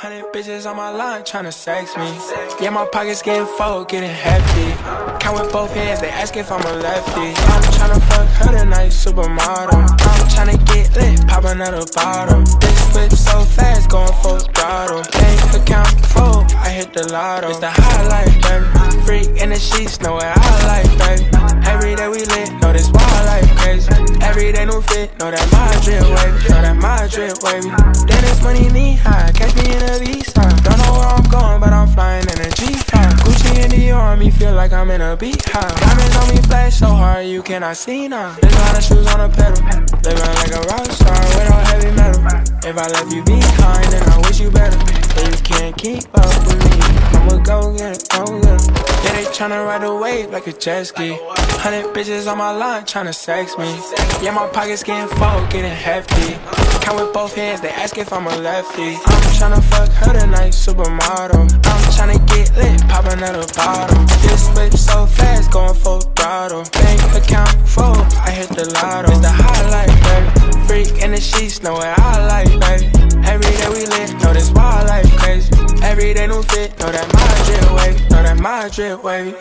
100 bitches on my line tryna sex me. Yeah, my pockets getting full, getting hefty. Count with both hands, they ask if I'm a lefty. I'm tryna fuck her tonight, supermodel. I'm tryna get lit, pop another bottle. This whip so fast, going full throttle. Bank account full, I hit the lotto. It's the highlight, baby. Freak in the sheets, know what I like, baby. Every day we lit, know this wild life crazy. Every day new fit, know that my drip wavy. Know that my drip wavy. Then it's money knee high, catch me in a V-side. Don't know where I'm going, but I'm flying in a G5. Gucci and Dior on me, feel like I'm in a beehive. Diamonds on me flash so hard, you cannot see now. There's a lot of shoes on the pedal. Living like a rock star without heavy metal. If I left you behind, then I wish you better. But you can't keep up with me. I'ma go get it, go get it. Yeah, they tryna ride the wave like a Jetski. 100 bitches on my line tryna sex me. Yeah, my pockets getting full, getting hefty. Count with both hands, they ask if I'm a lefty. I'm tryna fuck her tonight, supermodel. I'm tryna get lit, pop another bottle. This whip so fast, going full throttle. Bank account full, I hit the lotto. It's the highlight, baby. Freak in the sheets, know what I like, baby. Every day we lit, know this wild life crazy. Every day new fit, know that my drip wavy. Know that my drip wavy.